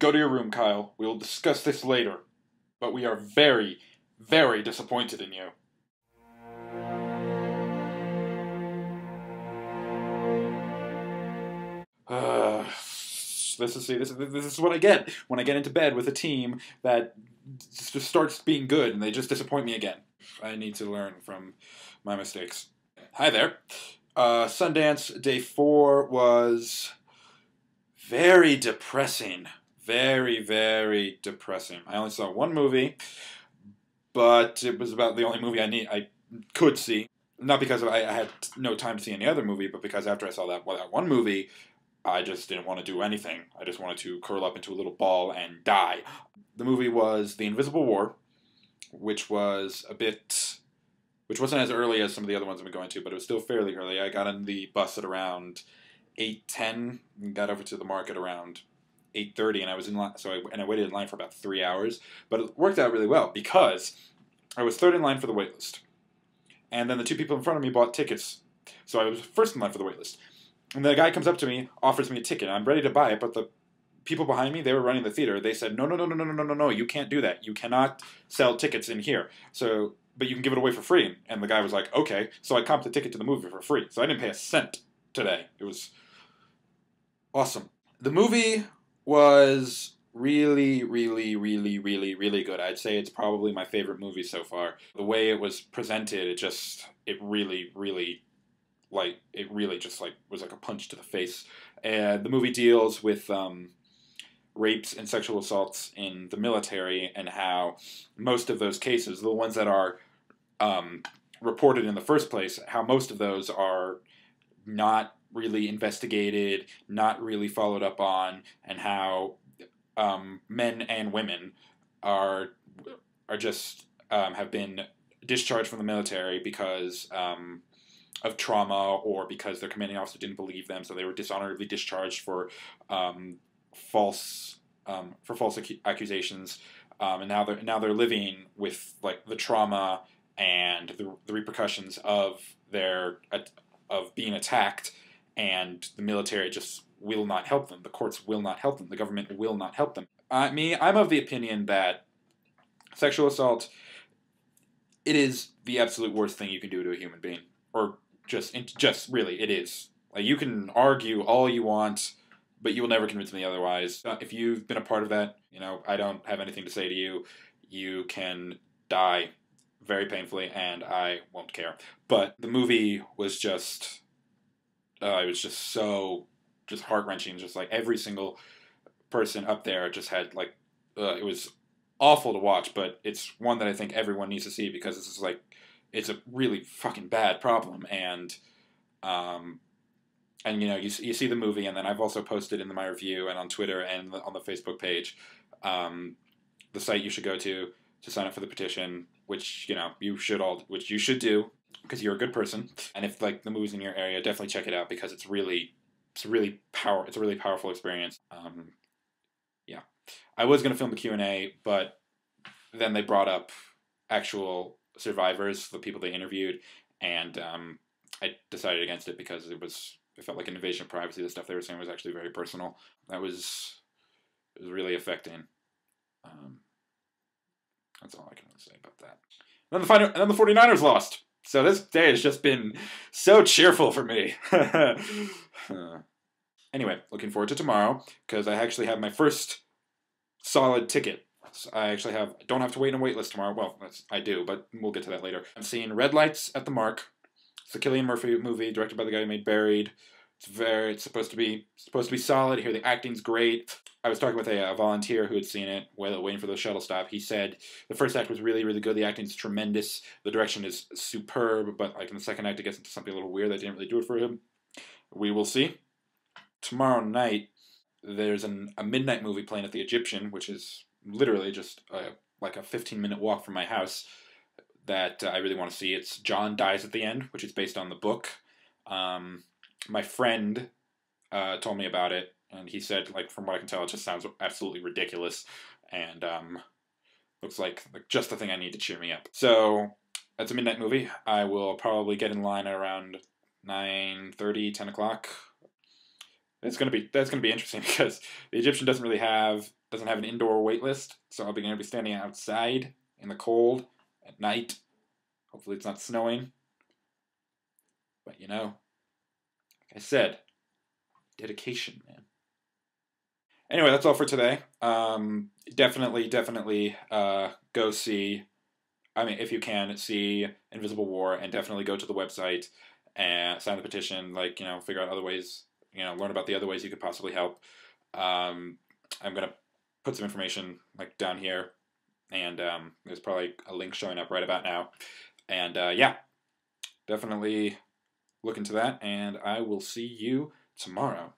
Go to your room, Kyle. We will discuss this later. But we are very, very disappointed in you. This is what I get when I get into bed with a team that just starts being good and they just disappoint me again. I need to learn from my mistakes. Hi there. Sundance Day 4 was very depressing. Very, very depressing. I only saw one movie, but it was about the only movie I could see. Not because I had no time to see any other movie, but because after I saw that one movie, I just didn't want to do anything. I just wanted to curl up into a little ball and die. The movie was The Invisible War, which wasn't as early as some of the other ones I've been going to, but it was still fairly early. I got on the bus at around 8:10 and got over to the market around 8:30, and I was in line, I waited in line for about 3 hours, but it worked out really well because I was third in line for the waitlist, and then the two people in front of me bought tickets, so I was first in line for the waitlist. And the guy comes up to me, offers me a ticket, and I'm ready to buy it, but the people behind me, they were running the theater. They said, no, you can't do that. You cannot sell tickets in here. So, but you can give it away for free. And the guy was like, okay. So I comped the ticket to the movie for free. So I didn't pay a cent today. It was awesome. The movie was really, really, really, really, really good. I'd say it's probably my favorite movie so far. The way it was presented, it really just was like a punch to the face. And the movie deals with rapes and sexual assaults in the military and how most of those cases, the ones that are reported in the first place, how most of those are not really investigated, not really followed up on, and how men and women are just have been discharged from the military because of trauma or because their commanding officer didn't believe them, so they were dishonorably discharged for false accusations, and now they're living with like the trauma and the repercussions of being attacked, and the military just will not help them. The courts will not help them. The government will not help them. I'm of the opinion that sexual assault, it is the absolute worst thing you can do to a human being, or just really, it is. Like, you can argue all you want, but you will never convince me otherwise. If you've been a part of that, I don't have anything to say to you. You can die very painfully, and I won't care. But the movie was just, it was just so, just heart-wrenching. Just like every single person up there just had it was awful to watch, but it's one that I think everyone needs to see because this is it's a really fucking bad problem, and you see the movie, and then I've also posted in my review and on Twitter and on the Facebook page the site you should go to sign up for the petition, which you should do because you're a good person, and if the movie's in your area, definitely check it out because it's a really powerful experience. Yeah, I was gonna film the Q&A, but then they brought up actual survivors, the people they interviewed, and I decided against it because it felt like an invasion of privacy. The stuff they were saying was actually very personal. It was really affecting. That's all I can really say about that. And then the 49ers lost. So this day has just been so cheerful for me. Anyway, looking forward to tomorrow because I actually have my first solid ticket. So I don't have to wait in a wait list tomorrow. Well, I do, but we'll get to that later. I'm seeing Red Lights at the Mark. It's the Cillian Murphy movie, directed by the guy who made Buried. It's supposed to be solid. Here, the acting's great. I was talking with a volunteer who had seen it waiting for the shuttle stop. He said the first act was really, really good. The acting's tremendous. The direction is superb, but in the second act, it gets into something a little weird that didn't really do it for him. We will see. Tomorrow night, there's a midnight movie playing at the Egyptian, which is literally just a 15-minute walk from my house, that I really want to see. It's John Dies at the End, which is based on the book. My friend told me about it, and he said, from what I can tell, it just sounds absolutely ridiculous, and looks like just the thing I need to cheer me up. So that's a midnight movie. I will probably get in line at around 9:30, 10 o'clock. That's gonna be interesting because the Egyptian doesn't have an indoor wait list, so I'll be gonna be standing outside in the cold at night. Hopefully it's not snowing. But like I said, dedication, man. Anyway, that's all for today. Definitely, go see. I mean, if you can, see Invisible War, and definitely go to the website and sign the petition. Like, figure out other ways. Learn about the other ways you could possibly help. I'm gonna put some information like down here, and there's probably a link showing up right about now. And yeah, definitely look into that, and I will see you tomorrow.